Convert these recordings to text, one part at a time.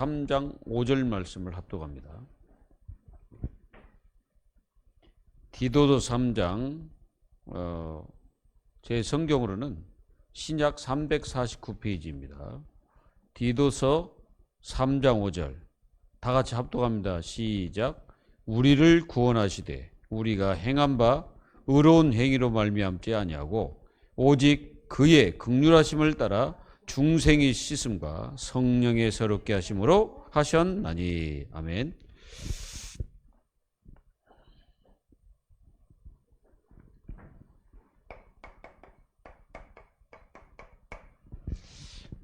3장 5절 말씀을 합독합니다. 디도서 3장 제 성경으로는 신약 349페이지입니다. 디도서 3장 5절 다 같이 합독합니다. 시작. 우리를 구원하시되 우리가 행한 바 의로운 행위로 말미암지 아니하고 오직 그의 긍휼하심을 따라 중생의 씻음과 성령의 새롭게 하심으로 하셨나니. 아멘.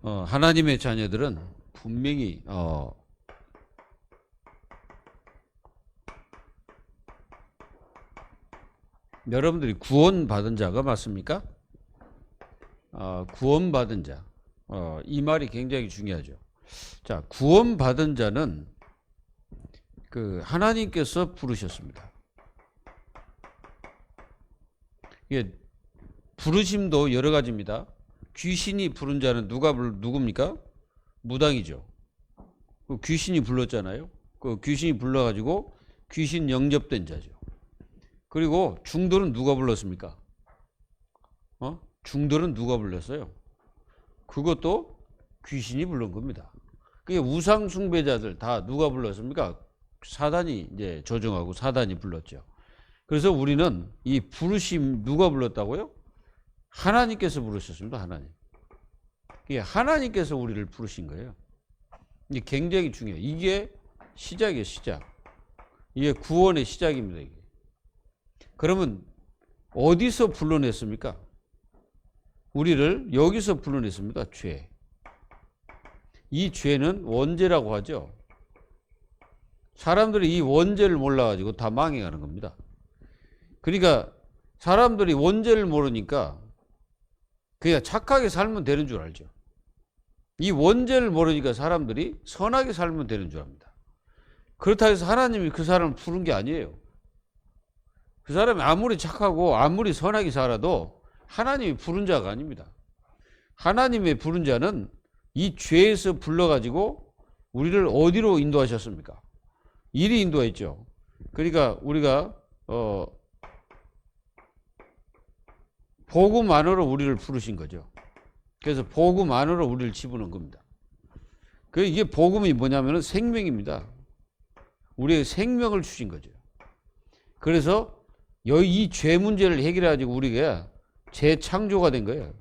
하나님의 자녀들은 분명히 여러분들이 구원받은 자가 맞습니까? 구원받은 자. 이 말이 굉장히 중요하죠. 자, 구원받은 자는 하나님께서 부르셨습니다. 이게 부르심도 여러 가지입니다. 귀신이 부른 자는 누굽니까? 무당이죠. 귀신이 불렀잖아요. 귀신이 불러가지고 귀신 영접된 자죠. 그리고 중도는 누가 불렀습니까? 중도는 누가 불렀어요? 그것도 귀신이 부른 겁니다. 그게 우상 숭배자들 다 누가 불렀습니까? 사단이 이제 조종하고 사단이 불렀죠. 그래서 우리는 이 부르심 누가 불렀다고요? 하나님께서 부르셨습니다. 하나님. 이게 하나님께서 우리를 부르신 거예요. 이게 굉장히 중요해요. 이게 시작이에요. 시작. 이게 구원의 시작입니다. 이게. 그러면 어디서 불러냈습니까? 우리를 여기서 불러냈습니다. 죄. 이 죄는 원죄라고 하죠. 사람들이 이 원죄를 몰라가지고 다 망해가는 겁니다. 그러니까 사람들이 원죄를 모르니까 그냥 착하게 살면 되는 줄 알죠. 이 원죄를 모르니까 사람들이 선하게 살면 되는 줄 압니다. 그렇다고 해서 하나님이 그 사람을 부른 게 아니에요. 그 사람이 아무리 착하고 아무리 선하게 살아도 하나님이 부른 자가 아닙니다. 하나님의 부른 자는 이 죄에서 불러가지고 우리를 어디로 인도하셨습니까? 이리 인도했죠. 그러니까 우리가 복음 안으로 우리를 부르신 거죠. 그래서 복음 안으로 우리를 집어넣은 겁니다. 이게 복음이 뭐냐면 생명입니다. 우리에게 생명을 주신 거죠. 그래서 이 죄 문제를 해결해가지고 우리가 재창조가 된 거예요.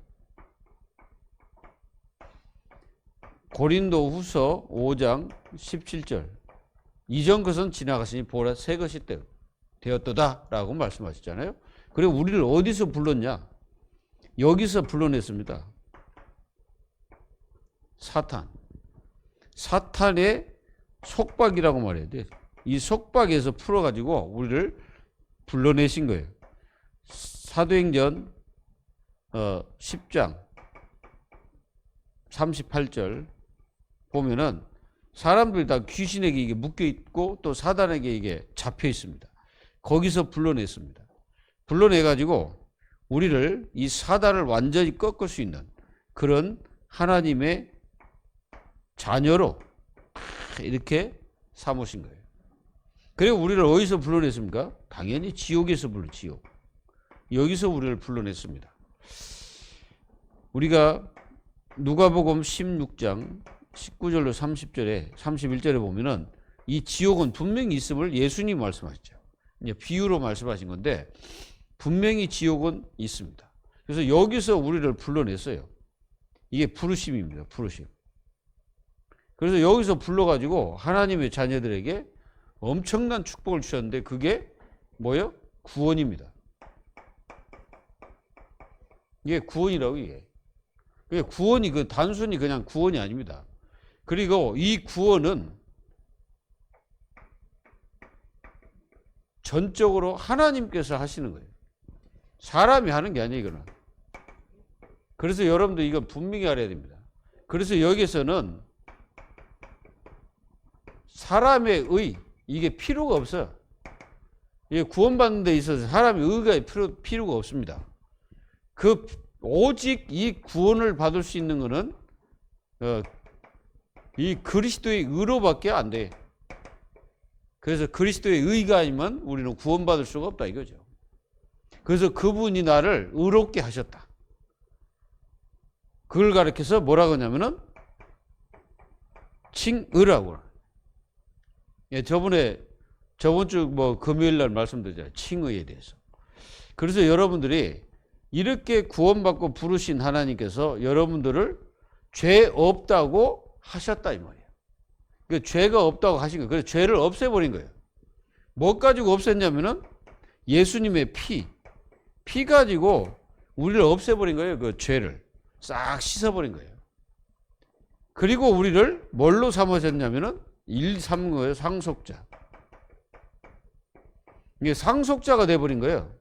고린도 후서 5장 17절 이전 것은 지나갔으니 보라 새 것이 되었도다 라고 말씀하셨잖아요. 그리고 우리를 어디서 불렀냐? 여기서 불러냈습니다. 사탄의 속박이라고 말해야 돼. 이 속박에서 풀어가지고 우리를 불러내신 거예요. 사도행전 10장 38절 보면은 사람들이 다 귀신에게 이게 묶여 있고 또 사단에게 이게 잡혀 있습니다. 거기서 불러냈습니다. 불러내가지고 우리를 이 사단을 완전히 꺾을 수 있는 그런 하나님의 자녀로 이렇게 삼으신 거예요. 그리고 우리를 어디서 불러냈습니까? 당연히 지옥에서 지옥. 여기서 우리를 불러냈습니다. 우리가 누가복음 16장 19절로 30절에 31절에 보면은 이 지옥은 분명히 있음을 예수님이 말씀하셨죠. 이제 비유로 말씀하신 건데 분명히 지옥은 있습니다. 그래서 여기서 우리를 불러냈어요. 이게 부르심입니다. 부르심. 그래서 여기서 불러가지고 하나님의 자녀들에게 엄청난 축복을 주셨는데 그게 뭐예요? 구원입니다. 이게 구원이라고 이게. 구원이 단순히 그냥 구원이 아닙니다. 그리고 이 구원은 전적으로 하나님께서 하시는 거예요. 사람이 하는 게 아니에요, 이거는. 그래서 여러분들 이거 분명히 알아야 됩니다. 그래서 여기서는 사람의 의, 이게 필요가 없어요. 이게 구원받는 데 있어서 사람의 의가 필요가 없습니다. 오직 이 구원을 받을 수 있는 것은 이 그리스도의 의로밖에 안 돼. 그래서 그리스도의 의가 아니면 우리는 구원받을 수가 없다 이거죠. 그래서 그분이 나를 의롭게 하셨다. 그걸 가리켜서 뭐라고 하냐면은 칭의라고. 예, 저번 주 금요일 날 말씀드렸잖아요. 칭의에 대해서. 그래서 여러분들이 이렇게 구원받고 부르신 하나님께서 여러분들을 죄 없다고 하셨다 이 말이에요. 그러니까 죄가 없다고 하신 거예요. 그래서 죄를 없애버린 거예요. 뭐 가지고 없앴냐면은 예수님의 피 가지고 우리를 없애버린 거예요. 그 죄를 싹 씻어버린 거예요. 그리고 우리를 뭘로 삼으셨냐면은 1, 3 거예요. 상속자. 이게 상속자가 돼버린 거예요.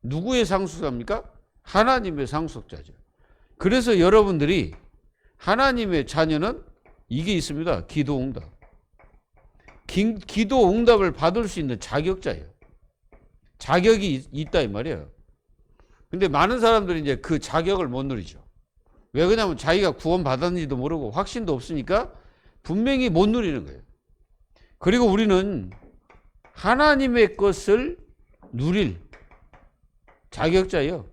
누구의 상속자입니까? 하나님의 상속자죠. 그래서 여러분들이 하나님의 자녀는 이게 있습니다. 기도응답. 기도응답을 받을 수 있는 자격자예요. 자격이 있다 이 말이에요. 근데 많은 사람들이 이제 그 자격을 못 누리죠. 왜 그러냐면 자기가 구원받았는지도 모르고 확신도 없으니까 분명히 못 누리는 거예요. 그리고 우리는 하나님의 것을 누릴 자격자예요.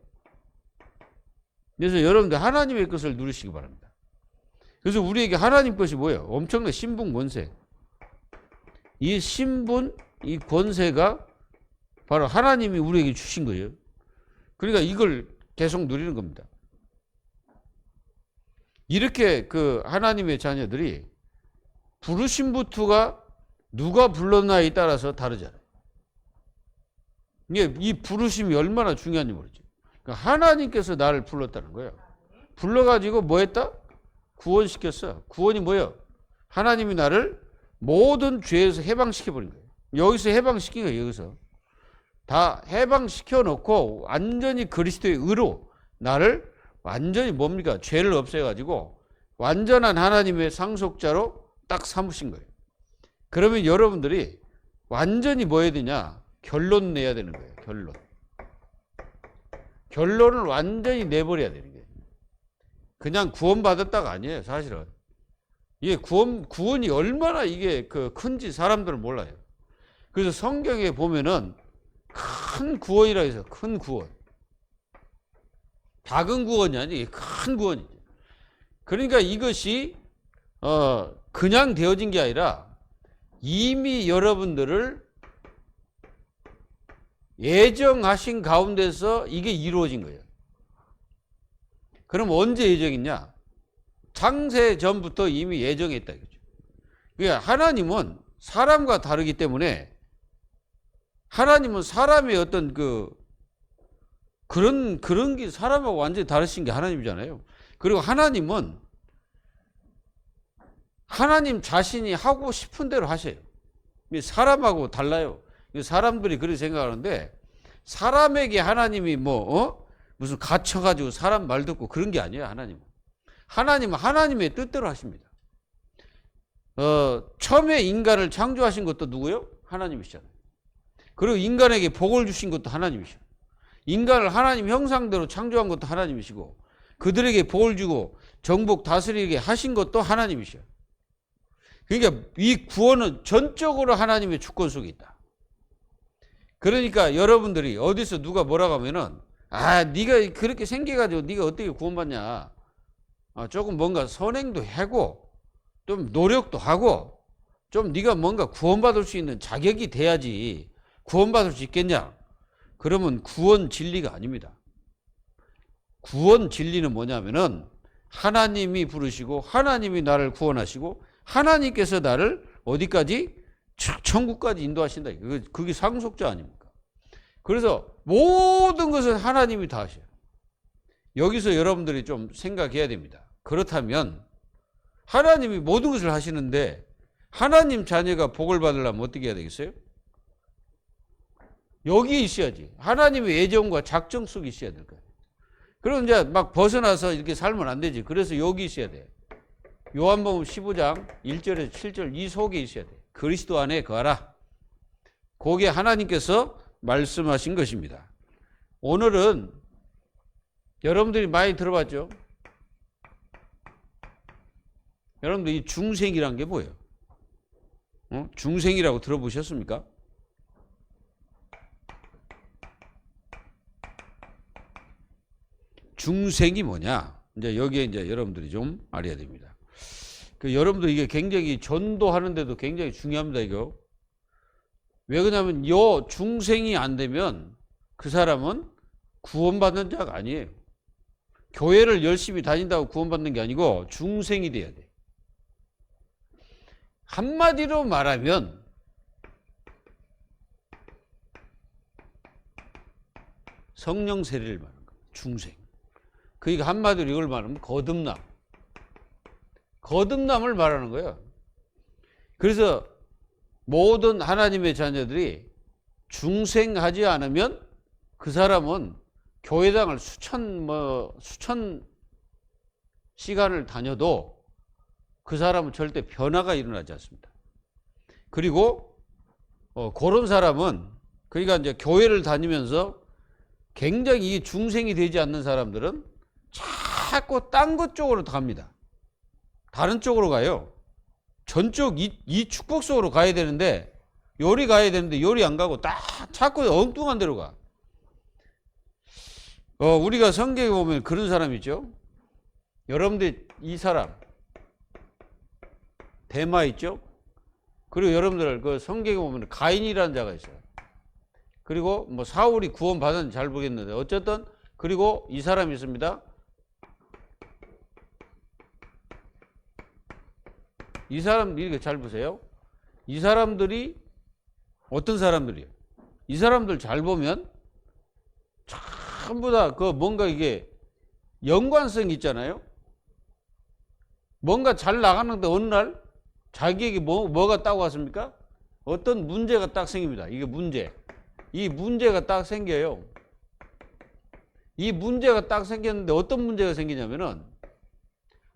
그래서 여러분들 하나님의 것을 누리시기 바랍니다. 그래서 우리에게 하나님 것이 뭐예요? 엄청난 신분 권세. 이 신분, 이 권세가 바로 하나님이 우리에게 주신 거예요. 그러니까 이걸 계속 누리는 겁니다. 이렇게 그 하나님의 자녀들이 부르심부터가 누가 불렀나에 따라서 다르잖아요. 이게 이 부르심이 얼마나 중요한지 모르죠. 그러니까 하나님께서 나를 불렀다는 거예요. 불러가지고 뭐 했다? 구원시켰어. 구원이 뭐예요? 하나님이 나를 모든 죄에서 해방시켜버린 거예요. 여기서 해방시킨 거예요. 여기서. 다 해방시켜 놓고 완전히 그리스도의 의로 나를 완전히 뭡니까? 죄를 없애가지고 완전한 하나님의 상속자로 딱 삼으신 거예요. 그러면 여러분들이 완전히 뭐 해야 되냐? 결론 내야 되는 거예요. 결론을 완전히 내버려야 되는 거예요. 그냥 구원받았다가 아니에요. 사실은. 이게 구원이 얼마나 이게 큰지 사람들은 몰라요. 그래서 성경에 보면은 큰 구원이라 해서 큰 구원. 작은 구원이 아니에요. 큰 구원이죠. 그러니까 이것이 그냥 되어진 게 아니라 이미 여러분들을 예정하신 가운데서 이게 이루어진 거예요. 그럼 언제 예정했냐? 창세 전부터 이미 예정했다 이거죠. 그러니까 하나님은 사람과 다르기 때문에 하나님은 사람의 어떤 그런 게 사람하고 완전히 다르신 게 하나님이잖아요. 그리고 하나님은 하나님 자신이 하고 싶은 대로 하셔요. 사람하고 달라요. 사람들이 그렇게 생각하는데 사람에게 하나님이 무슨 갇혀가지고 사람 말 듣고 그런 게 아니에요. 하나님은 하나님의 뜻대로 하십니다. 처음에 인간을 창조하신 것도 누구요? 하나님이시잖아요. 그리고 인간에게 복을 주신 것도 하나님이시죠. 인간을 하나님 형상대로 창조한 것도 하나님이시고 그들에게 복을 주고 정복 다스리게 하신 것도 하나님이시죠. 그러니까 이 구원은 전적으로 하나님의 주권 속에 있다. 그러니까 여러분들이 어디서 누가 뭐라고 하면은 네가 그렇게 생겨가지고 네가 어떻게 구원받냐. 조금 뭔가 선행도 하고 좀 노력도 하고 좀 네가 뭔가 구원받을 수 있는 자격이 돼야지 구원받을 수 있겠냐. 그러면 구원 진리가 아닙니다. 구원 진리는 뭐냐면은 하나님이 부르시고 하나님이 나를 구원하시고 하나님께서 나를 어디까지? 천국까지 인도하신다. 그게 상속자 아닙니까? 그래서 모든 것은 하나님이 다 하셔요. 여기서 여러분들이 좀 생각해야 됩니다. 그렇다면 하나님이 모든 것을 하시는데 하나님 자녀가 복을 받으려면 어떻게 해야 되겠어요? 여기에 있어야지. 하나님의 예정과 작정 속에 있어야 될 거예요. 그럼 이제 막 벗어나서 이렇게 살면 안 되지. 그래서 여기 있어야 돼. 요한복음 15장 1절에서 7절 이 속에 있어야 돼. 그리스도 안에 거하라. 거기에 하나님께서 말씀하신 것입니다. 오늘은 여러분들이 많이 들어봤죠? 여러분들 이 중생이란 게 뭐예요? 중생이라고 들어보셨습니까? 중생이 뭐냐? 이제 여기에 이제 여러분들이 좀 알아야 됩니다. 여러분들 이게 굉장히 전도하는데도 굉장히 중요합니다, 이거. 왜 그러냐면 요 중생이 안 되면 그 사람은 구원받는 자가 아니에요. 교회를 열심히 다닌다고 구원받는 게 아니고 중생이 돼야 돼. 한마디로 말하면 성령 세례를 말하는 거예요. 중생. 그러니까 한마디로 이걸 말하면 거듭남. 거듭남을 말하는 거예요. 그래서 모든 하나님의 자녀들이 중생하지 않으면 그 사람은 교회당을 수천 시간을 다녀도 그 사람은 절대 변화가 일어나지 않습니다. 그리고 그런 사람은 그러니까 이제 교회를 다니면서 굉장히 중생이 되지 않는 사람들은 자꾸 딴 것 쪽으로 갑니다. 다른 쪽으로 가요. 전쪽 이 축복 속으로 가야 되는데 요리 가야 되는데 요리 안 가고 자꾸 엉뚱한 데로 가. 우리가 성경에 보면 그런 사람 있죠. 여러분들 이 사람 데마 있죠. 그리고 여러분들 그 성경에 보면 가인이라는 자가 있어요. 그리고 뭐 사울이 구원 받았는지 잘 모르겠는데 어쨌든 그리고 이 사람이 있습니다. 이 사람 이렇게 잘 보세요. 이 사람들이 어떤 사람들이에요? 이 사람들 잘 보면 전부 다 그 뭔가 이게 연관성이 있잖아요. 뭔가 잘 나가는데 어느 날 자기에게 뭐가 딱 왔습니까? 어떤 문제가 딱 생깁니다. 이게 문제. 이 문제가 딱 생겨요. 이 문제가 딱 생겼는데 어떤 문제가 생기냐면은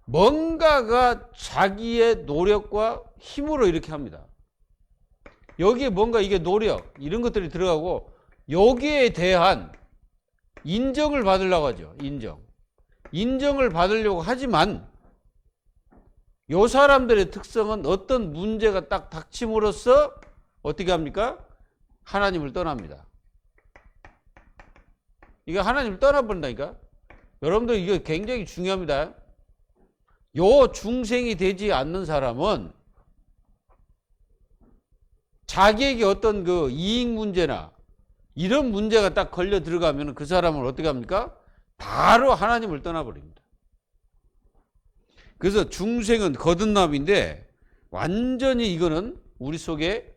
뭔가가 자기의 노력과 힘으로 이렇게 합니다. 여기에 뭔가 이게 노력 이런 것들이 들어가고 여기에 대한 인정을 받으려고 하죠. 인정을 받으려고 하지만 요 사람들의 특성은 어떤 문제가 딱 닥침으로써 어떻게 합니까? 하나님을 떠납니다. 이거 하나님을 떠나버린다니까. 여러분들 이거 굉장히 중요합니다. 요 중생이 되지 않는 사람은 자기에게 어떤 그 이익 문제나 이런 문제가 딱 걸려 들어가면 그 사람을 어떻게 합니까? 바로 하나님을 떠나버립니다. 그래서 중생은 거듭남인데 완전히 이거는 우리 속에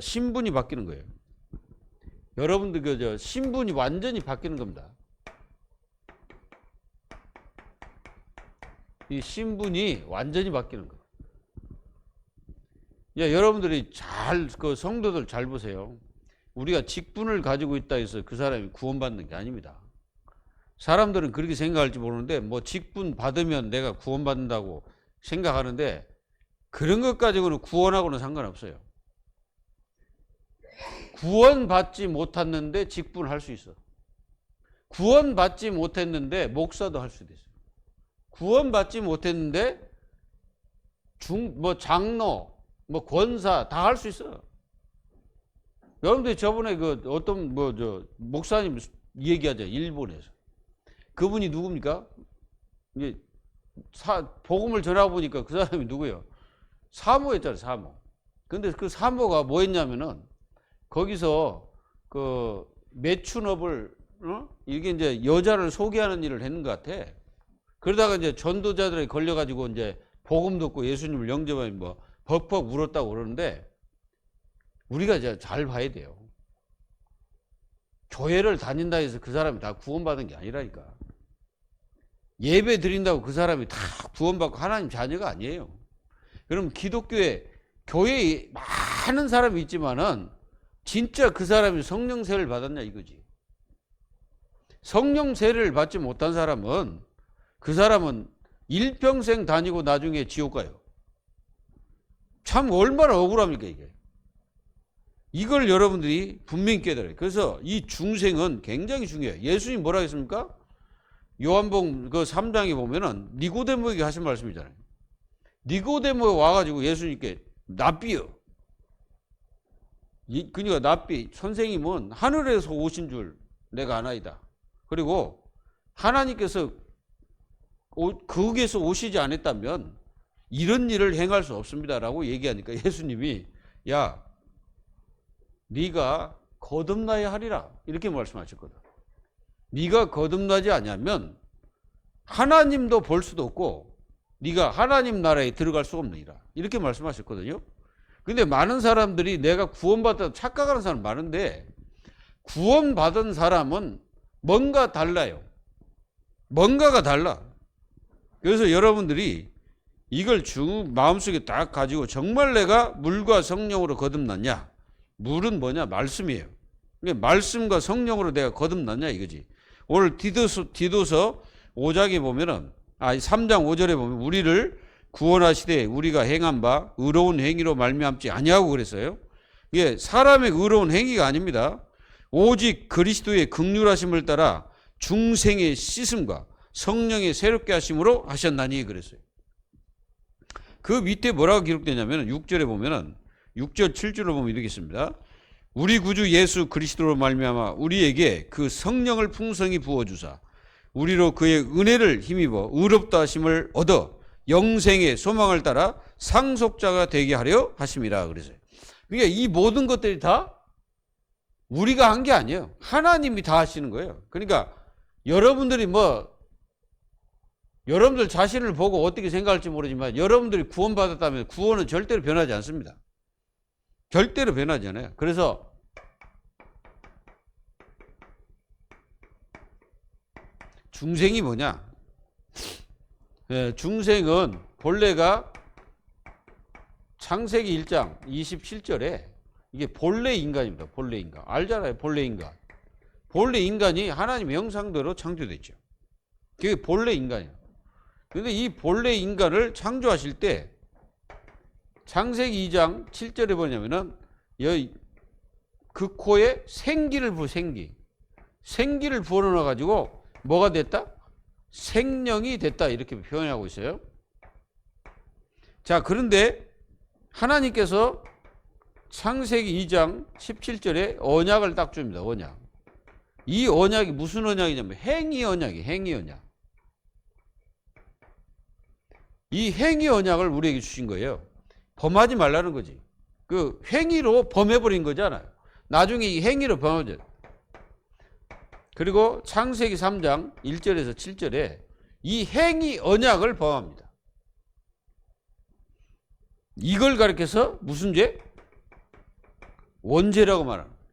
신분이 바뀌는 거예요. 여러분들 그 신분이 완전히 바뀌는 겁니다. 이 신분이 완전히 바뀌는 거예요. 여러분들이 그 성도들 잘 보세요. 우리가 직분을 가지고 있다 해서 그 사람이 구원받는 게 아닙니다. 사람들은 그렇게 생각할지 모르는데 뭐 직분 받으면 내가 구원받는다고 생각하는데 그런 것 가지고는 구원하고는 상관없어요. 구원받지 못했는데 직분을 할 수 있어. 구원받지 못했는데 목사도 할 수도 있어요. 구원받지 못했는데 장로, 권사 다 할 수 있어. 여러분들이 저번에 그 어떤 목사님 얘기하죠. 일본에서. 그분이 누굽니까? 이제 복음을 전하고 보니까 그 사람이 누구예요? 사모였잖아요, 사모. 근데 그 사모가 뭐 했냐면은 거기서 그 매춘업을 이게 이제 여자를 소개하는 일을 했는 것 같아. 그러다가 이제 전도자들에 걸려가지고 이제 복음 듣고 예수님을 영접하니 벅벅 울었다고 그러는데 우리가 이제 잘 봐야 돼요. 교회를 다닌다 해서 그 사람이 다 구원받은 게 아니라니까. 예배 드린다고 그 사람이 다 구원받고 하나님 자녀가 아니에요. 그럼 기독교에 교회에 많은 사람이 있지만은 진짜 그 사람이 성령 세례를 받았냐 이거지. 성령 세례를 받지 못한 사람은 그 사람은 일평생 다니고 나중에 지옥 가요. 참 얼마나 억울합니까 이게. 이걸 여러분들이 분명히 깨달아요. 그래서 이 중생은 굉장히 중요해요. 예수님 뭐라 했습니까? 요한복음 그 3장에 보면은 니고데모에게 하신 말씀이잖아요. 니고데모 와가지고 예수님께 랍비여. 그러니까 랍비 선생님은 하늘에서 오신 줄 내가 아나이다. 그리고 하나님께서 거기에서 오시지 않았다면 이런 일을 행할 수 없습니다라고 얘기하니까 예수님이 야, 네가 거듭나야 하리라 이렇게 말씀하셨거든. 네가 거듭나지 않으면 하나님도 볼 수도 없고 네가 하나님 나라에 들어갈 수 없느니라 이렇게 말씀하셨거든요. 근데 많은 사람들이 내가 구원받았다 착각하는 사람 많은데 구원받은 사람은 뭔가 달라요. 뭔가가 달라. 그래서 여러분들이 이걸 마음속에 딱 가지고 정말 내가 물과 성령으로 거듭났냐? 물은 뭐냐? 말씀이에요. 말씀과 성령으로 내가 거듭났냐 이거지. 오늘 디도서 5장에 보면은 3장 5절에 보면 우리를 구원하시되 우리가 행한 바 의로운 행위로 말미암지 아니하고 그랬어요. 이게 사람의 의로운 행위가 아닙니다. 오직 그리스도의 긍휼하심을 따라 중생의 씻음과 성령의 새롭게 하심으로 하셨나니 그랬어요. 그 밑에 뭐라고 기록되냐면 6절에 보면은 6절 7절로 보면 이렇게 있습니다. 우리 구주 예수 그리스도로 말미암아 우리에게 그 성령을 풍성히 부어주사 우리로 그의 은혜를 힘입어 의롭다 하심을 얻어 영생의 소망을 따라 상속자가 되게 하려 하심이라 그랬어요. 그러니까 이 모든 것들이 다 우리가 한 게 아니에요. 하나님이 다 하시는 거예요. 그러니까 여러분들이 여러분들 자신을 보고 어떻게 생각할지 모르지만 여러분들이 구원받았다면 구원은 절대로 변하지 않습니다. 절대로 변하지 않아요. 그래서 중생이 뭐냐? 중생은 본래가 창세기 1장 27절에 이게 본래 인간입니다. 본래 인간. 알잖아요. 본래 인간. 본래 인간이 하나님의 형상대로 창조됐죠. 그게 본래 인간이에요. 그런데 이 본래 인간을 창조하실 때 창세기 2장 7절에 뭐냐면은 그 코에 생기를 생기를 부어넣어 가지고 뭐가 됐다? 생명이 됐다 이렇게 표현하고 있어요. 자, 그런데 하나님께서 창세기 2장 17절에 언약을 딱 줍니다. 언약. 이 언약이 무슨 언약이냐면 행위 언약이에요. 행위 언약. 이 행위 언약을 우리에게 주신 거예요. 범하지 말라는 거지. 그 행위로 범해버린 거잖아요. 나중에 이 행위로 범하죠. 그리고 창세기 3장 1절에서 7절에 이 행위 언약을 범합니다. 이걸 가리켜서 무슨 죄? 원죄라고 말하는 거예요.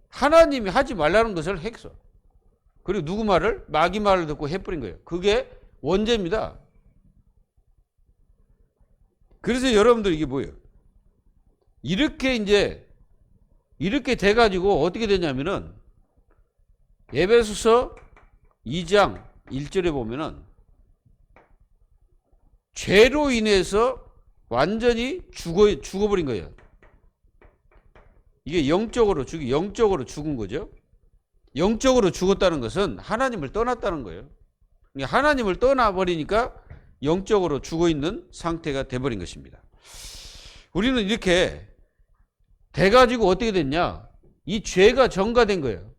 하나님이 하지 말라는 것을 했어. 그리고 누구 말을? 마귀 말을 듣고 해버린 거예요. 그게 원죄입니다. 그래서 여러분들 이게 뭐예요? 이렇게 돼가지고 어떻게 되냐면은 에베소서 2장 1절에 보면은 죄로 인해서 완전히 죽어버린 거예요. 이게 영적으로 죽은 거죠. 영적으로 죽었다는 것은 하나님을 떠났다는 거예요. 하나님을 떠나버리니까 영적으로 죽어있는 상태가 돼버린 것입니다. 우리는 이렇게 돼가지고 어떻게 됐냐? 이 죄가 전가된 거예요.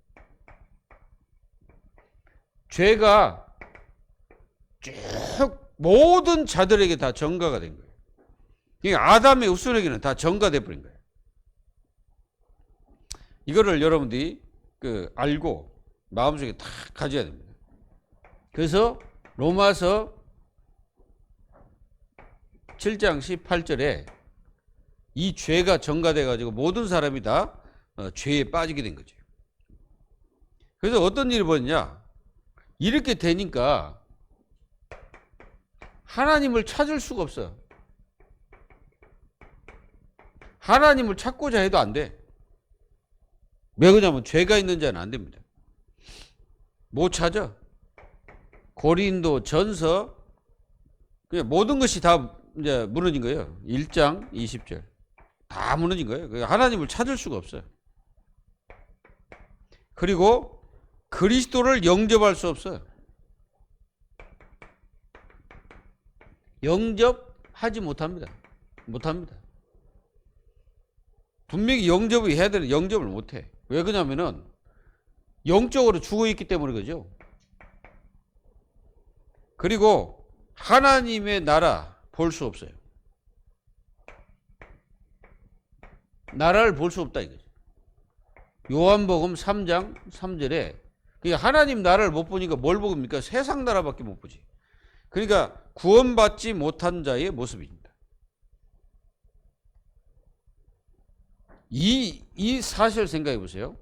죄가 쭉 모든 자들에게 다 전가가 된 거예요. 그러니까 아담의 후손에게는 다 전가돼 버린 거예요. 이거를 여러분들이 알고 마음속에 다 가져야 됩니다. 그래서 로마서 7장 18절에 이 죄가 전가돼 가지고 모든 사람이 다 죄에 빠지게 된 거죠. 그래서 어떤 일이 벌어지냐? 이렇게 되니까 하나님을 찾을 수가 없어. 하나님을 찾고자 해도 안 돼. 왜 그러냐면 죄가 있는 자는 안 됩니다. 못 찾아. 고린도 전서 그냥 모든 것이 다 이제 무너진 거예요. 1장 20절 다 무너진 거예요. 하나님을 찾을 수가 없어요. 그리고 그리스도를 영접할 수 없어요. 영접 하지 못합니다. 못합니다. 분명히 영접을 해야 되는 영접을 못해. 왜 그러냐면은 영적으로 죽어있기 때문에 그죠. 그리고 하나님의 나라 볼 수 없어요. 나라를 볼 수 없다 이거죠. 요한복음 3장 3절에 하나님 나라를 못 보니까 뭘 보입니까? 세상 나라밖에 못 보지. 그러니까 구원받지 못한 자의 모습입니다. 이 사실 생각해 보세요.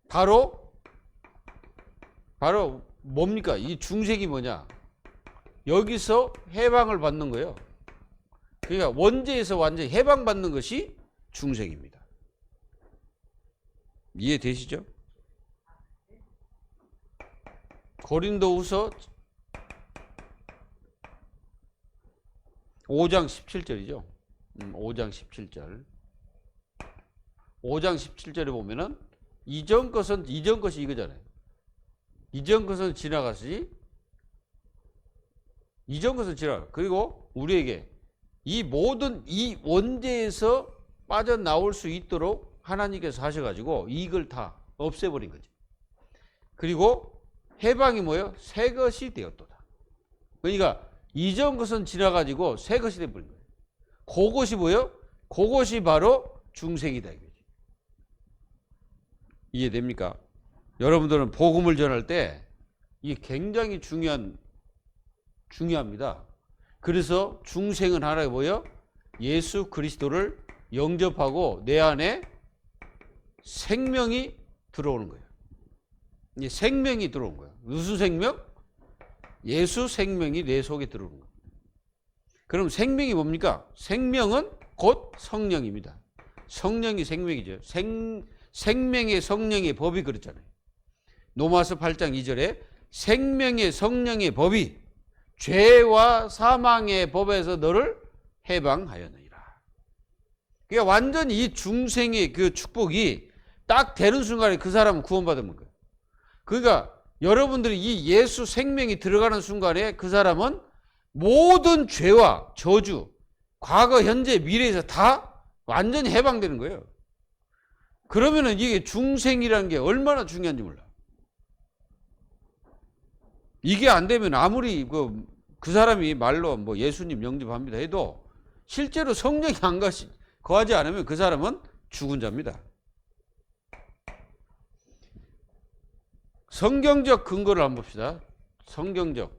바로 뭡니까? 이 중생이 뭐냐? 여기서 해방을 받는 거예요. 그러니까 원죄에서 완전히 해방받는 것이 중생입니다. 이해되시죠? 고린도후서 5장 17절이죠. 5장 17절. 5장 17절에 보면은 이전 것이 이거잖아요. 이전 것은 지나갔으니 이전 것은 지나가. 그리고 우리에게 이 모든 이 원죄에서 빠져나올 수 있도록 하나님께서 하셔가지고 이걸 다 없애버린 거지. 그리고 해방이 뭐예요? 새 것이 되었도다. 그러니까 이전 것은 지나가지고 새 것이 되어버린 거예요. 그것이 뭐예요? 그것이 바로 중생이다 이거지. 이해됩니까? 여러분들은 복음을 전할 때 이게 굉장히 중요합니다. 그래서 중생은 하나가 뭐예요? 예수 그리스도를 영접하고 내 안에 생명이 들어오는 거예요. 이제 생명이 들어온 거예요. 무슨 생명? 예수 생명이 내 속에 들어오는 거예요. 그럼 생명이 뭡니까? 생명은 곧 성령입니다. 성령이 생명이죠. 생명의 성령의 법이 그렇잖아요. 로마서 8장 2절에 생명의 성령의 법이 죄와 사망의 법에서 너를 해방하였느니라. 그러니까 완전히 이 중생의 그 축복이 딱 되는 순간에 그 사람은 구원받은 거예요. 그러니까 여러분들이 이 예수 생명이 들어가는 순간에 그 사람은 모든 죄와 저주, 과거, 현재, 미래에서 다 완전히 해방되는 거예요. 그러면은 이게 중생이라는 게 얼마나 중요한지 몰라. 이게 안 되면 아무리 그 사람이 말로 뭐 예수님 영접합니다 해도 실제로 성령이 안 거하지 않으면 그 사람은 죽은 자입니다. 성경적 근거를 한번 봅시다. 성경적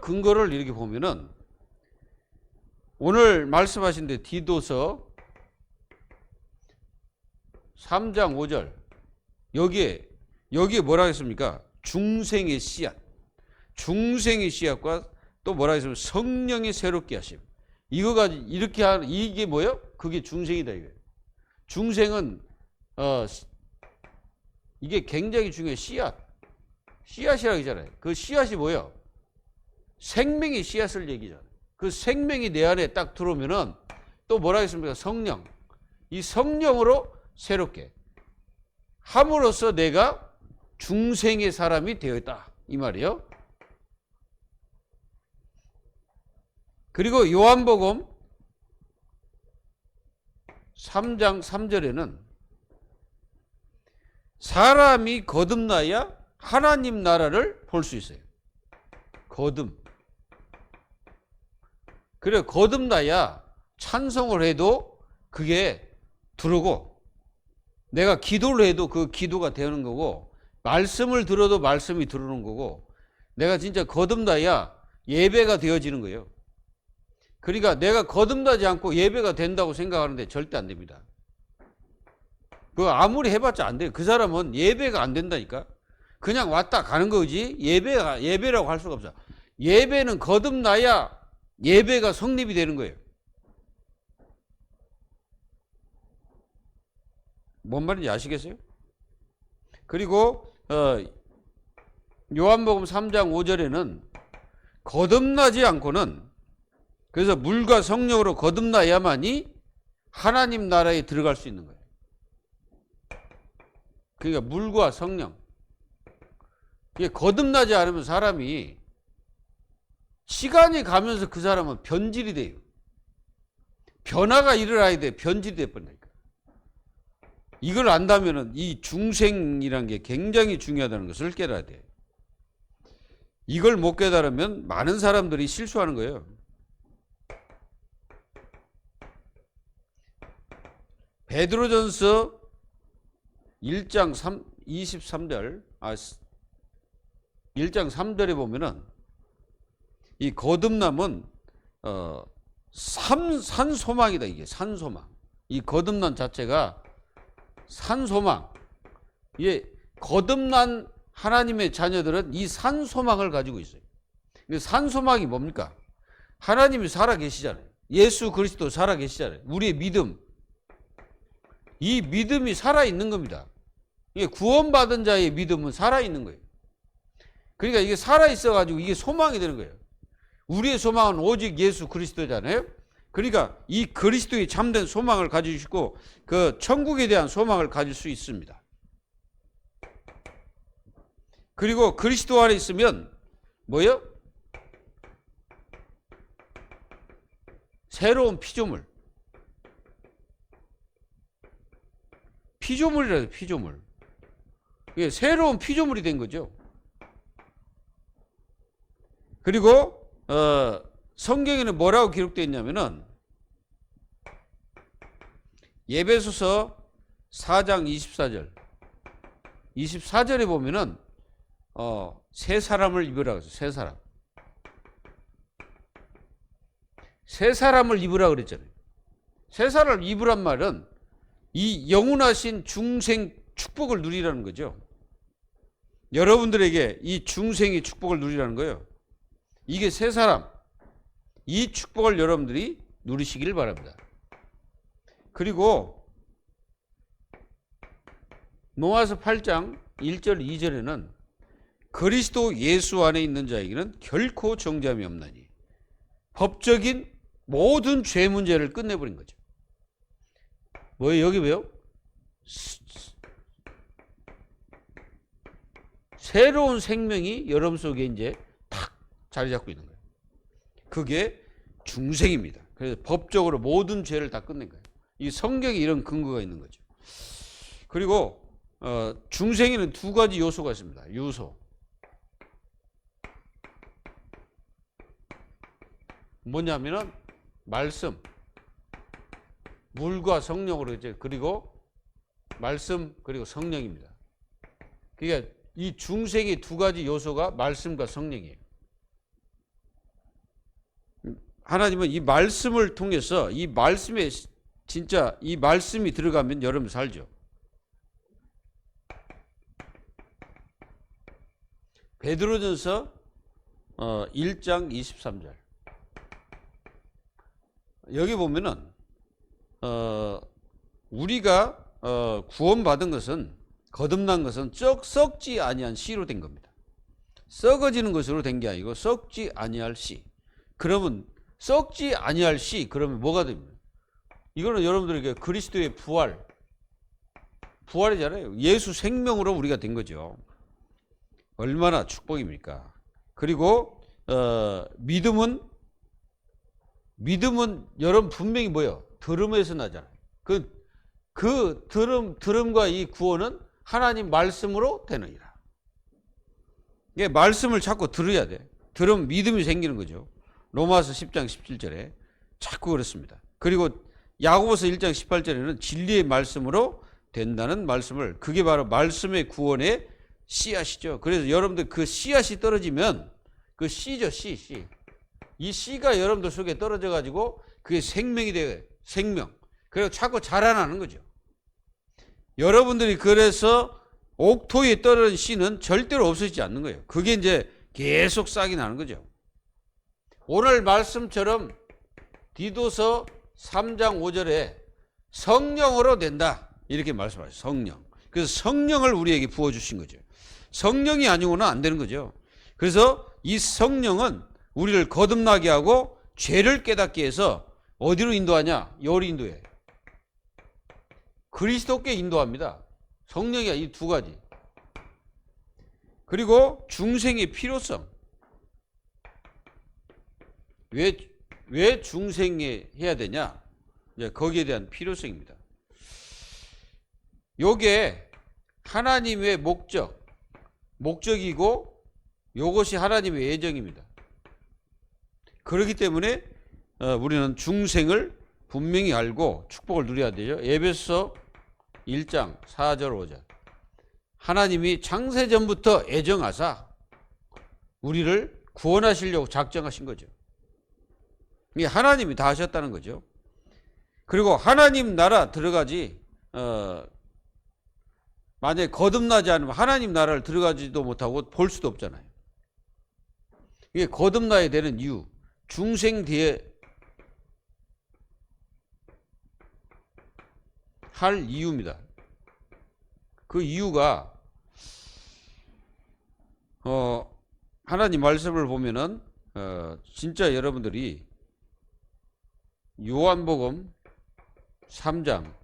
근거를 이렇게 보면은 오늘 말씀하신 데 디도서 3장 5절 여기에 뭐라 했습니까? 중생의 씨앗과 또 뭐라 했습니까? 성령이 새롭게 하심. 이거가 이렇게 이게 뭐예요? 그게 중생이다 이거예요. 중생은 이게 굉장히 중요해요. 씨앗이라고 하잖아요. 그 씨앗이 뭐예요? 생명의 씨앗을 얘기잖아요. 그 생명이 내 안에 딱 들어오면은 또 뭐라 했습니까? 성령. 이 성령으로 새롭게 함으로써 내가 중생의 사람이 되었다. 이 말이에요. 그리고 요한복음 3장 3절에는 사람이 거듭나야 하나님 나라를 볼 수 있어요. 그래 거듭나야 찬송을 해도 그게 들어오고 내가 기도를 해도 그 기도가 되는 거고 말씀을 들어도 말씀이 들어오는 거고 내가 진짜 거듭나야 예배가 되어지는 거예요. 그러니까 내가 거듭나지 않고 예배가 된다고 생각하는데 절대 안 됩니다. 그 아무리 해봤자 안 돼요. 그 사람은 예배가 안 된다니까. 그냥 왔다 가는 거지 예배라고 할 수가 없어. 예배는 거듭나야 예배가 성립이 되는 거예요. 뭔 말인지 아시겠어요? 그리고 요한복음 3장 5절에는 거듭나지 않고는 그래서 물과 성령으로 거듭나야만이 하나님 나라에 들어갈 수 있는 거예요. 그러니까 물과 성령 이게 거듭나지 않으면 사람이 시간이 가면서 그 사람은 변질이 돼요. 변화가 일어나야 돼. 변질이 돼버리니까. 이걸 안다면은 이 중생이란 게 굉장히 중요하다는 것을 깨달아야 돼. 이걸 못 깨달으면 많은 사람들이 실수하는 거예요. 베드로전서 1장 23절, 1장 3절에 보면은 이 거듭남은 산소망이다. 이게 산소망. 이 거듭난 자체가 산소망. 예, 거듭난 하나님의 자녀들은 이 산소망을 가지고 있어요. 산소망이 뭡니까? 하나님이 살아계시잖아요. 예수 그리스도 살아계시잖아요. 우리의 믿음. 이 믿음이 살아있는 겁니다. 이게 구원받은 자의 믿음은 살아있는 거예요. 그러니까 이게 살아있어가지고 이게 소망이 되는 거예요. 우리의 소망은 오직 예수 그리스도잖아요. 그러니까 이 그리스도의 참된 소망을 가지시고 그 천국에 대한 소망을 가질 수 있습니다. 그리고 그리스도 안에 있으면 뭐요? 새로운 피조물. 피조물이라서 피조물. 이게 새로운 피조물이 된 거죠. 그리고 성경에는 뭐라고 기록되어 있냐면은 에베소서 4장 24절 24절에 보면은 새 사람을 입으라 그랬어요. 새 사람. 새 사람을 입으라 그랬잖아요. 새 사람을 입으란 말은 이 영원하신 중생 축복을 누리라는 거죠. 여러분들에게 이 중생의 축복을 누리라는 거예요. 이게 새 사람. 이 축복을 여러분들이 누리시길 바랍니다. 그리고 로마서 8장 1절 2절에는 그리스도 예수 안에 있는 자에게는 결코 정죄함이 없나니 법적인 모든 죄 문제를 끝내버린 거죠. 뭐예요? 여기 왜요? 새로운 생명이 여러분 속에 이제 탁 자리 잡고 있는 거예요. 그게 중생입니다. 그래서 법적으로 모든 죄를 다 끝낸 거예요. 이 성경에 이런 근거가 있는 거죠. 그리고 중생에는 두 가지 요소가 있습니다. 요소. 뭐냐면은 말씀, 물과 성령으로 이제 그리고 말씀 그리고 성령입니다. 그러니까 이 중생의 두 가지 요소가 말씀과 성령이에요. 하나님은 이 말씀을 통해서 이 말씀에 진짜 이 말씀이 들어가면 여러분 살죠. 베드로전서 1장 23절 여기 보면은 우리가 구원받은 것은 거듭난 것은 썩지 아니한 씨로 된 겁니다. 썩어지는 것으로 된 게 아니고 썩지 아니할 씨. 그러면 썩지 아니할 씨 그러면 뭐가 됩니까? 이거는 여러분들에게 그리스도의 부활이잖아요. 예수 생명으로 우리가 된 거죠. 얼마나 축복입니까? 그리고 믿음은 여러분 분명히 뭐예요? 들음에서 나잖아요. 그 들음과 이 구원은 하나님 말씀으로 되느니라. 이게 말씀을 자꾸 들어야 돼. 들으면 믿음이 생기는 거죠. 로마서 10장 17절에 자꾸 그렇습니다. 그리고 야고보서 1장 18절에는 진리의 말씀으로 된다는 말씀을 그게 바로 말씀의 구원의 씨앗이죠. 그래서 여러분들 그 씨앗이 떨어지면 그 씨죠. 씨. 이 씨가 여러분들 속에 떨어져 가지고 그게 생명이 돼요. 생명. 그리고 자꾸 자라나는 거죠. 여러분들이 그래서 옥토에 떨어진 씨는 절대로 없어지지 않는 거예요. 그게 이제 계속 싹이 나는 거죠. 오늘 말씀처럼 디도서 3장 5절에 성령으로 된다. 이렇게 말씀하셨어요. 성령. 그래서 성령을 우리에게 부어주신 거죠. 성령이 아니고는 안 되는 거죠. 그래서 이 성령은 우리를 거듭나게 하고 죄를 깨닫게 해서 어디로 인도하냐? 여기로 인도해. 그리스도께 인도합니다. 성령이 이 두 가지. 그리고 중생의 필요성. 왜 중생에 해야 되냐? 이제 거기에 대한 필요성입니다. 요게 하나님의 목적이고 요것이 하나님의 예정입니다. 그렇기 때문에 우리는 중생을 분명히 알고 축복을 누려야 되죠. 에베소 1장 4절 5절. 하나님이 창세전부터 애정하사 우리를 구원하시려고 작정하신 거죠. 이게 하나님이 다 하셨다는 거죠. 그리고 하나님 나라 들어가지 만약에 거듭나지 않으면 하나님 나라를 들어가지도 못하고 볼 수도 없잖아요. 이게 거듭나야 되는 이유, 중생 뒤에 할 이유입니다. 그 이유가 하나님 말씀을 보면은 진짜 여러분들이 요한복음 3장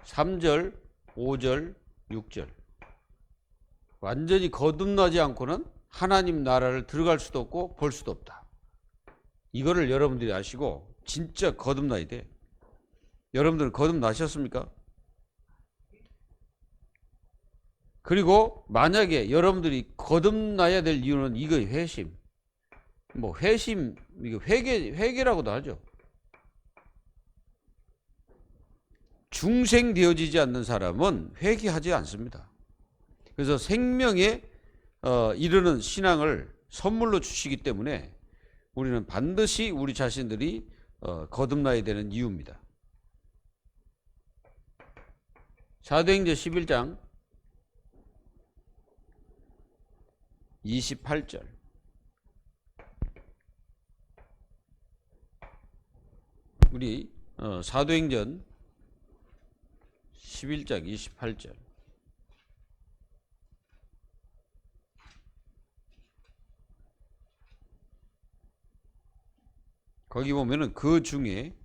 3절, 5절, 6절 완전히 거듭나지 않고는 하나님 나라를 들어갈 수도 없고 볼 수도 없다. 이거를 여러분들이 아시고 진짜 거듭나야 돼. 여러분들 거듭나셨습니까? 그리고 만약에 여러분들이 거듭나야 될 이유는 이거 회심. 뭐 회심, 이거 회개라고도 하죠. 중생되어지지 않는 사람은 회개하지 않습니다. 그래서 생명에 이르는 신앙을 선물로 주시기 때문에 우리는 반드시 우리 자신들이 거듭나야 되는 이유입니다. 사도행전 11장 28절. 우리 사도행전 11장 28절. 거기 보면은 그 중에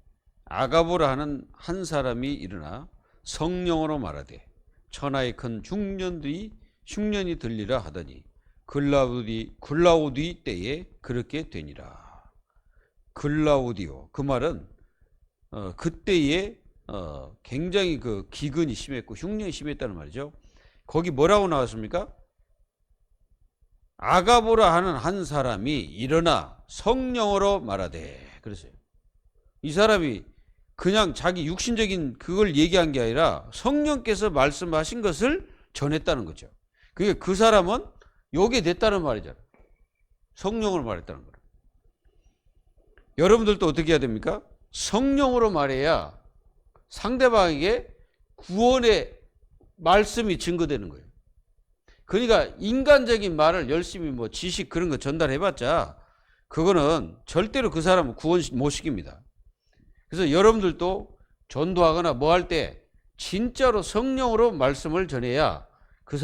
아가보라 하는 한 사람이 일어나 성령으로 말하되 천하의 큰 흉년이 들리라 하더니 글라우디 때에 그렇게 되니라. 글라우디오, 그 말은 그때에 굉장히 그 기근이 심했고 흉년이 심했다는 말이죠. 거기 뭐라고 나왔습니까? 아가보라 하는 한 사람이 일어나 성령으로 말하되 그랬어요. 이 사람이 그냥 자기 육신적인 그걸 얘기한 게 아니라 성령께서 말씀하신 것을 전했다는 거죠. 그게 그 사람은 요게 됐다는 말이잖아요. 성령으로 말했다는 거예요. 여러분들도 어떻게 해야 됩니까? 성령으로 말해야 상대방에게 구원의 말씀이 증거되는 거예요. 그러니까 인간적인 말을 열심히 뭐 지식 그런 거 전달해봤자 그거는 절대로 그 사람은 구원 못 시킵니다. 그래서 여러분들도 전도하거나 뭐 할 때 진짜로 성령으로 말씀을 전해야 그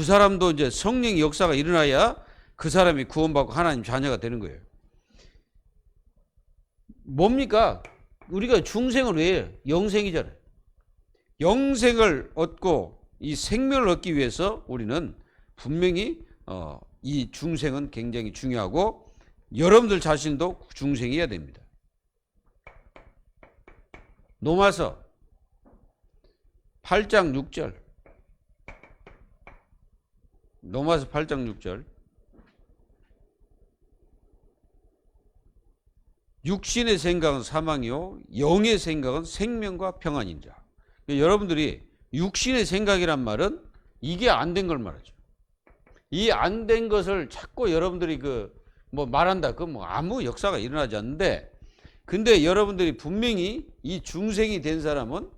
사람도 이제 성령의 역사가 일어나야 그 사람이 구원받고 하나님 자녀가 되는 거예요. 뭡니까? 우리가 중생은 왜 해요? 영생이잖아요. 영생을 얻고 이 생명을 얻기 위해서 우리는 분명히 이 중생은 굉장히 중요하고 여러분들 자신도 중생이어야 됩니다. 로마서 8장 6절. 로마서 8장 6절. 육신의 생각은 사망이요 영의 생각은 생명과 평안이니라. 여러분들이 육신의 생각이란 말은 이게 안 된 걸 말하죠. 이 안 된 것을 자꾸 여러분들이 뭐 말한다. 그 뭐 아무 역사가 일어나지 않는데, 근데 여러분들이 분명히 이 중생이 된 사람은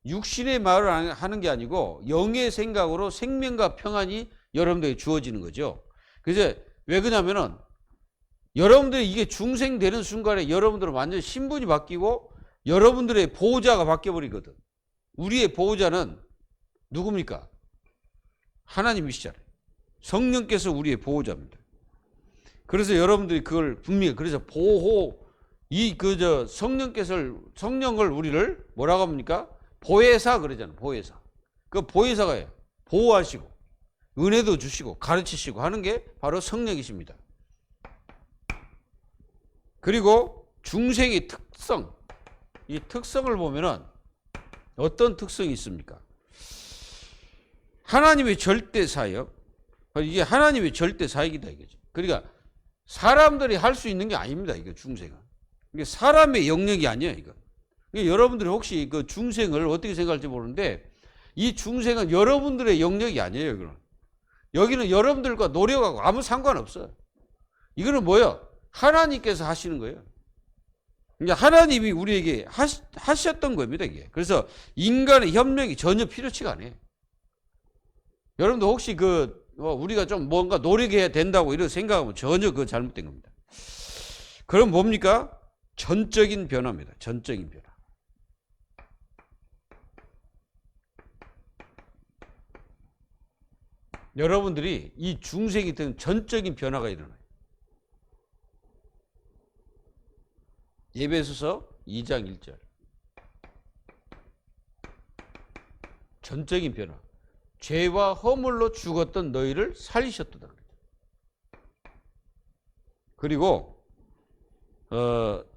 육신의 말을 하는 게 아니고 영의 생각으로 생명과 평안이 여러분들에게 주어지는 거죠. 그래서 왜 그러냐면은 여러분들이 이게 중생 되는 순간에 여러분들은 완전 신분이 바뀌고 여러분들의 보호자가 바뀌어버리거든. 우리의 보호자는 누굽니까? 하나님이시잖아요. 성령께서 우리의 보호자입니다. 그래서 여러분들이 그걸 분명히, 그래서 보호, 성령을 우리를 뭐라고 합니까? 보혜사 그러잖아요. 보혜사. 그 보혜사가 보호하시고 은혜도 주시고 가르치시고 하는 게 바로 성령이십니다. 그리고 중생의 특성, 이 특성을 보면은 어떤 특성이 있습니까? 하나님의 절대 사역, 이게 하나님의 절대 사역이다 이거죠. 그러니까 사람들이 할 수 있는 게 아닙니다. 이거 중생은. 이게 사람의 영역이 아니에요. 이거. 그러니까 여러분들이 혹시 그 중생을 어떻게 생각할지 모르는데 이 중생은 여러분들의 영역이 아니에요. 이거는. 여기는 여러분들과 노력하고 아무 상관없어요. 이거는 뭐예요? 하나님께서 하시는 거예요. 이제 하나님이 우리에게 하셨던 겁니다. 이게. 그래서 인간의 협력이 전혀 필요치가 않아요. 여러분도 혹시 우리가 좀 뭔가 노력해야 된다고 이런 생각하면 전혀 그거 잘못된 겁니다. 그럼 뭡니까? 전적인 변화입니다. 전적인 변화. 여러분들이 이 중생이 된 전적인 변화가 일어나요. 에베소서 2장 1절. 전적인 변화. 죄와 허물로 죽었던 너희를 살리셨도다. 그리고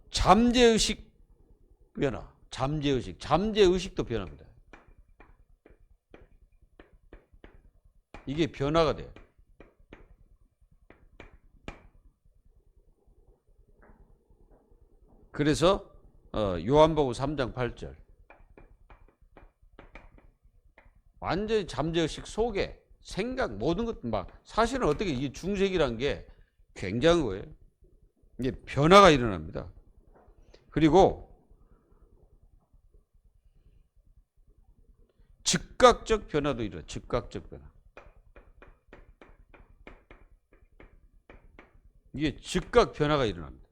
잠재의식 변화. 잠재의식도 변합니다. 이게 변화가 돼요. 그래서 요한복음 3장 8절. 완전히 잠재의식 속에 생각 모든 것 막 사실은 어떻게 이 중생이란 게 굉장한 거예요. 이게 변화가 일어납니다. 그리고 즉각적 변화도 일어나요. 즉각적 변화. 이게 즉각 변화가 일어납니다.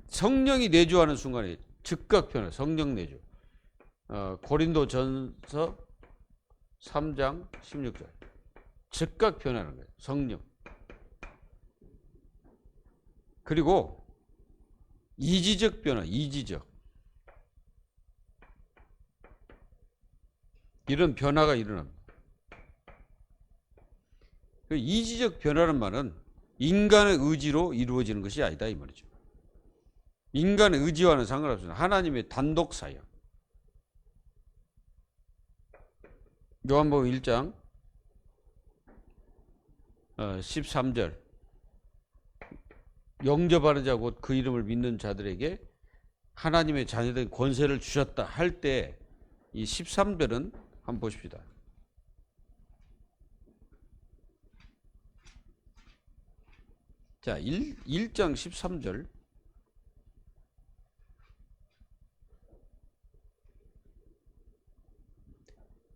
성령이 내주하는 순간에 즉각 변화, 성령 내주. 고린도전서 3장 16절. 즉각 변하는 거예요. 성령. 그리고 이지적 변화, 이지적. 이런 변화가 일어납니다. 이지적 변화는 말은 인간의 의지로 이루어지는 것이 아니다 이 말이죠. 인간의 의지와는 상관없습니다. 하나님의 단독 사역. 요한복음 1장 13절. 영접하는 자 곧 그 이름을 믿는 자들에게 하나님의 자녀된 권세를 주셨다 할 때 이 13절은 한번 보십시다. 자, 1장 13절.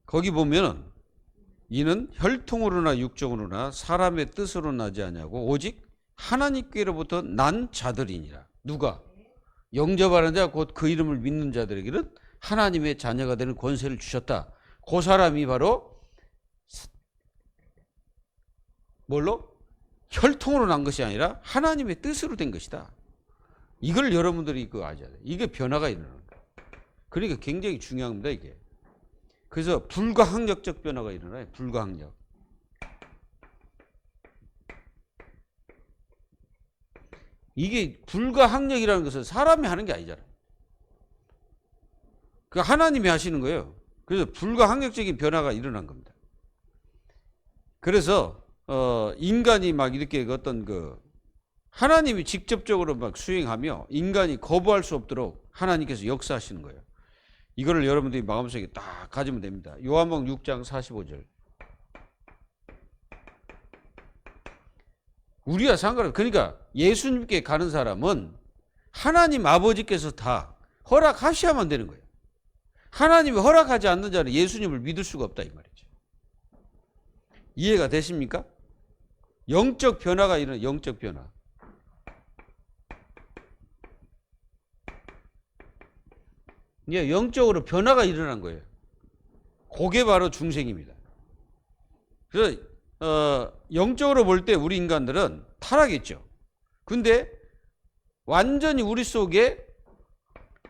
거기 보면 이는 혈통으로나 육정으로나 사람의 뜻으로 나지 아니하고 오직 하나님께로부터 난 자들이니라. 누가? 영접하는 자 곧 그 이름을 믿는 자들에게는 하나님의 자녀가 되는 권세를 주셨다. 그 사람이 바로 뭘로? 혈통으로 난 것이 아니라 하나님의 뜻으로 된 것이다. 이걸 여러분들이 아셔야 돼요. 이게 변화가 일어나는 거예요. 그러니까 굉장히 중요합니다, 이게. 그래서 불가항력적 변화가 일어나요. 불가항력. 이게 불가항력이라는 것은 사람이 하는 게 아니잖아요. 그 하나님이 하시는 거예요. 그래서 불가항력적인 변화가 일어난 겁니다. 그래서 인간이 막 이렇게 어떤 하나님이 직접적으로 막 수행하며 인간이 거부할 수 없도록 하나님께서 역사하시는 거예요. 이거를 여러분들이 마음속에 딱 가지면 됩니다. 요한복음 6장 45절. 우리와 상관없어요. 그러니까 예수님께 가는 사람은 하나님 아버지께서 다 허락하셔야만 되는 거예요. 하나님이 허락하지 않는 자는 예수님을 믿을 수가 없다 이 말이죠. 이해가 되십니까? 영적 변화가 일어나요. 영적 변화. 이게 영적으로 변화가 일어난 거예요. 그게 바로 중생입니다. 그래서 영적으로 볼 때 우리 인간들은 타락했죠. 근데 완전히 우리 속에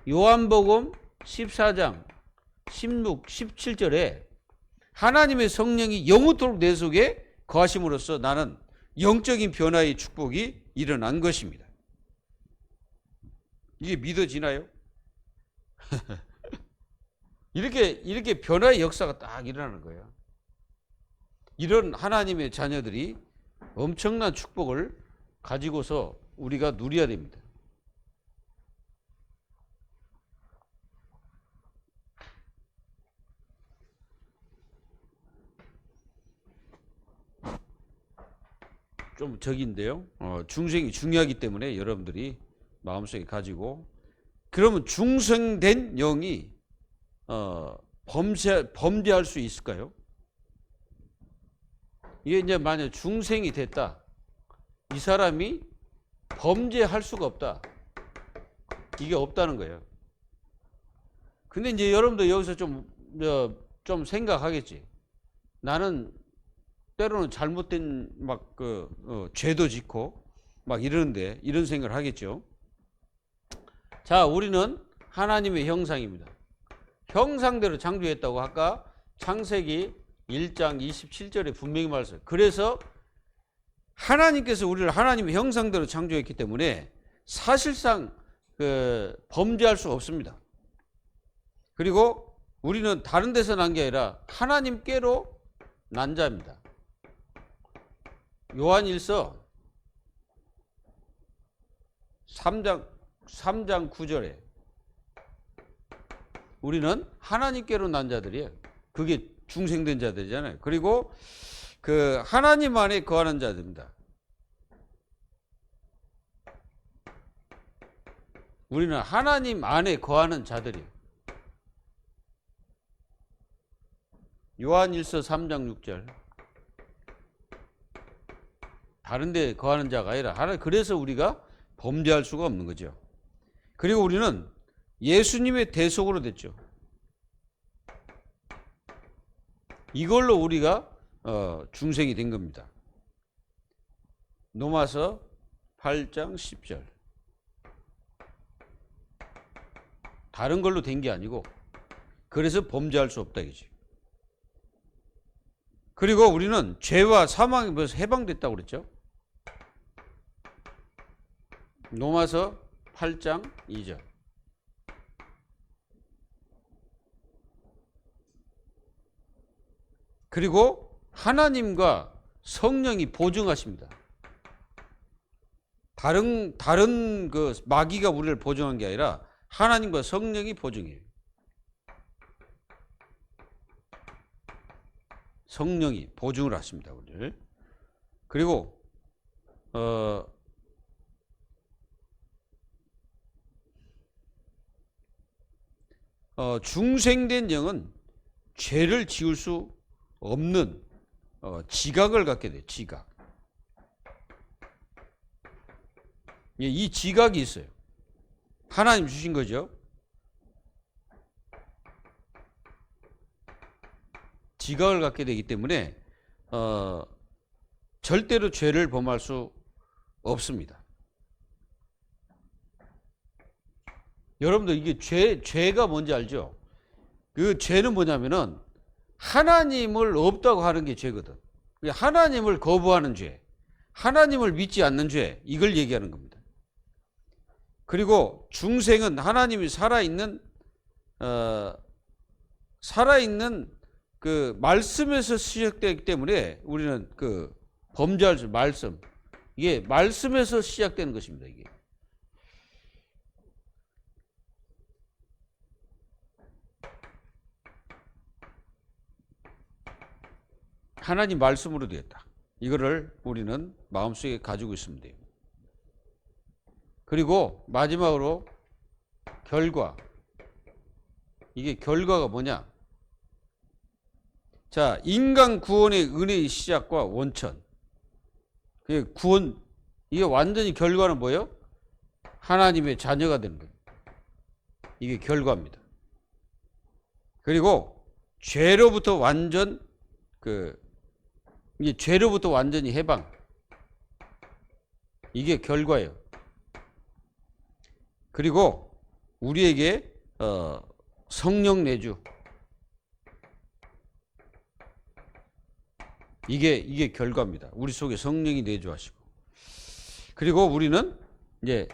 요한복음 14장 16, 17절에 하나님의 성령이 영원토록 내 속에 거하심으로써 나는 영적인 변화의 축복이 일어난 것입니다. 이게 믿어지나요? 이렇게 변화의 역사가 딱 일어나는 거예요. 이런 하나님의 자녀들이 엄청난 축복을 가지고서 우리가 누려야 됩니다. 좀 적인데요. 중생이 중요하기 때문에 여러분들이 마음속에 가지고, 그러면 중생된 영이 범죄할 수 있을까요? 이게 이제 만약 중생이 됐다, 이 사람이 범죄할 수가 없다, 이게 없다는 거예요. 근데 이제 여러분들 여기서 좀 생각하겠지. 나는 때로는 잘못된 죄도 짓고 막 이러는데, 이런 생각을 하겠죠. 자, 우리는 하나님의 형상입니다. 형상대로 창조했다고 아까 창세기 1장 27절에 분명히 말했어요. 그래서 하나님께서 우리를 하나님의 형상대로 창조했기 때문에 사실상 범죄할 수 없습니다. 그리고 우리는 다른 데서 난 게 아니라 하나님께로 난 자입니다. 요한일서 3장 9절에 우리는 하나님께로 난 자들이에요. 그게 중생된 자들이잖아요. 그리고 그 하나님 안에 거하는 자들입니다. 우리는 하나님 안에 거하는 자들이에요. 요한일서 3장 6절. 다른 데 거하는 자가 아니라 하나님, 그래서 우리가 범죄할 수가 없는 거죠. 그리고 우리는 예수님의 대속으로 됐죠. 이걸로 우리가 중생이 된 겁니다. 로마서 8장 10절. 다른 걸로 된 게 아니고, 그래서 범죄할 수 없다 이거지. 그리고 우리는 죄와 사망에서 해방됐다고 그랬죠. 로마서 8장 2절. 그리고 하나님과 성령이 보증하십니다. 다른 그 마귀가 우리를 보증한 게 아니라 하나님과 성령이 보증해요. 성령이 보증을 하십니다, 우리를. 그리고 중생된 영은 죄를 지을 수 없는 지각을 갖게 돼요. 지각. 이 지각이 있어요. 하나님 주신 거죠. 지각을 갖게 되기 때문에 절대로 죄를 범할 수 없습니다. 여러분들 이게 죄가 뭔지 알죠? 그 죄는 뭐냐면은 하나님을 없다고 하는 게 죄거든. 하나님을 거부하는 죄, 하나님을 믿지 않는 죄, 이걸 얘기하는 겁니다. 그리고 중생은 하나님이 살아있는 그 말씀에서 시작되기 때문에 우리는 그 범죄할 수, 말씀, 이게 말씀에서 시작되는 것입니다. 이게. 하나님 말씀으로 되었다. 이거를 우리는 마음속에 가지고 있으면 돼요. 그리고 마지막으로 결과. 이게 결과가 뭐냐? 자, 인간 구원의 은혜의 시작과 원천. 그게 구원, 이게 완전히 결과는 뭐예요? 하나님의 자녀가 되는 거예요. 이게 결과입니다. 그리고 죄로부터 죄로부터 완전히 해방. 이게 결과예요. 그리고 우리에게 성령 내주, 이게 결과입니다. 우리 속에 성령이 내주하시고, 그리고 우리는 이제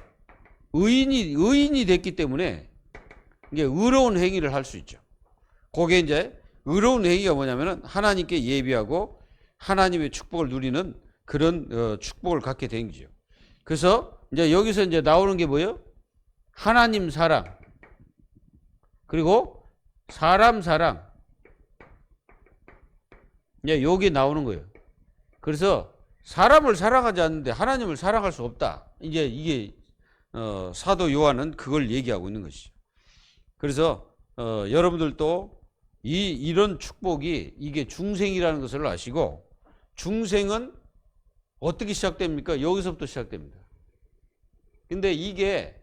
의인이 됐기 때문에 이게 의로운 행위를 할 수 있죠. 그게 이제 의로운 행위가 뭐냐면은 하나님께 예비하고 하나님의 축복을 누리는 그런 축복을 갖게 된 거죠. 그래서 이제 여기서 이제 나오는 게 뭐예요? 하나님 사랑, 그리고 사람 사랑. 이제 여기 나오는 거예요. 그래서 사람을 사랑하지 않는데 하나님을 사랑할 수 없다. 이제 이게 사도 요한은 그걸 얘기하고 있는 것이죠. 그래서 여러분들도 이런 축복이 이게 중생이라는 것을 아시고, 중생은 어떻게 시작됩니까? 여기서부터 시작됩니다. 근데 이게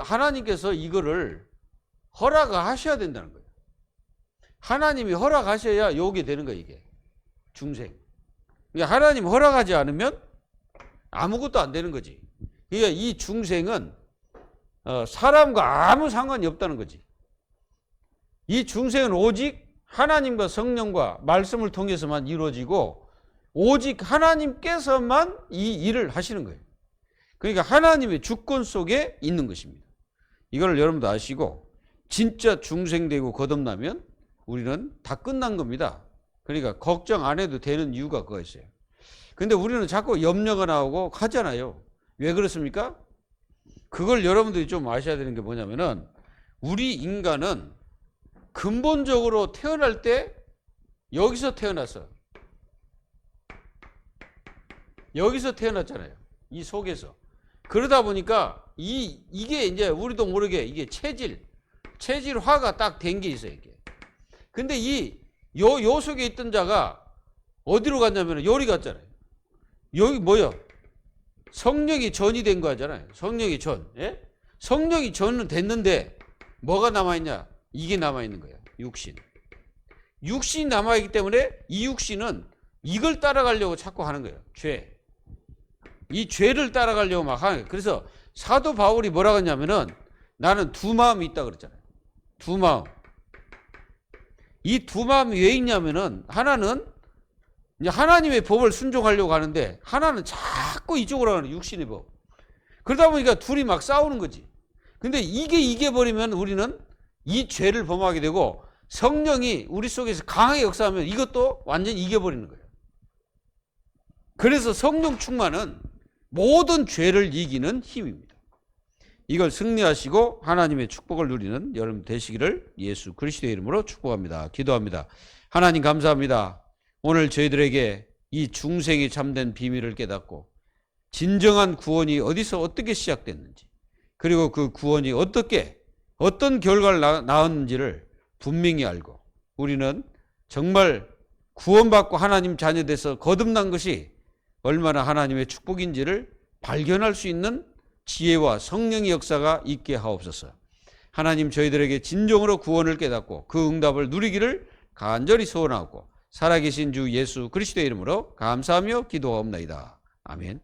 하나님께서 이거를 허락하셔야 된다는 거예요. 하나님이 허락하셔야 요게 되는 거예요, 이게. 중생. 그러니까 하나님 허락하지 않으면 아무것도 안 되는 거지. 그러니까 이 중생은 사람과 아무 상관이 없다는 거지. 이 중생은 오직 하나님과 성령과 말씀을 통해서만 이루어지고, 오직 하나님께서만 이 일을 하시는 거예요. 그러니까 하나님의 주권 속에 있는 것입니다. 이걸 여러분도 아시고, 진짜 중생되고 거듭나면 우리는 다 끝난 겁니다. 그러니까 걱정 안 해도 되는 이유가 그거 있어요. 근데 우리는 자꾸 염려가 나오고 하잖아요. 왜 그렇습니까? 그걸 여러분들이 좀 아셔야 되는 게 뭐냐면은, 우리 인간은 근본적으로 태어날 때 여기서 태어났어요. 여기서 태어났잖아요. 이 속에서. 그러다 보니까 이게 이제 우리도 모르게 이게 체질화가 딱 된 게 있어요, 이게. 근데 요 속에 있던 자가 어디로 갔냐면 요리 갔잖아요. 여기 뭐요? 성령이 전이 된 거잖아요. 성령이 전. 예? 성령이 전은 됐는데 뭐가 남아있냐? 이게 남아있는 거예요. 육신. 육신이 남아있기 때문에 이 육신은 이걸 따라가려고 자꾸 하는 거예요. 죄. 이 죄를 따라가려고 막 하는 거예요. 그래서 사도 바울이 뭐라고 했냐면은, 나는 두 마음이 있다 그랬잖아요. 두 마음. 이 두 마음이 왜 있냐면은, 하나는 이제 하나님의 법을 순종하려고 하는데, 하나는 자꾸 이쪽으로 가는 육신의 법. 그러다 보니까 둘이 막 싸우는 거지. 근데 이게 이겨버리면 우리는 이 죄를 범하게 되고, 성령이 우리 속에서 강하게 역사하면 이것도 완전히 이겨버리는 거예요. 그래서 성령 충만은 모든 죄를 이기는 힘입니다. 이걸 승리하시고 하나님의 축복을 누리는 여러분 되시기를 예수 그리스도의 이름으로 축복합니다. 기도합니다. 하나님 감사합니다. 오늘 저희들에게 이 중생이 참된 비밀을 깨닫고, 진정한 구원이 어디서 어떻게 시작됐는지, 그리고 그 구원이 어떤 결과를 낳았는지를 분명히 알고, 우리는 정말 구원받고 하나님 자녀 돼서 거듭난 것이 얼마나 하나님의 축복인지를 발견할 수 있는 지혜와 성령의 역사가 있게 하옵소서. 하나님, 저희들에게 진정으로 구원을 깨닫고 그 응답을 누리기를 간절히 소원하고, 살아계신 주 예수 그리스도의 이름으로 감사하며 기도하옵나이다. 아멘.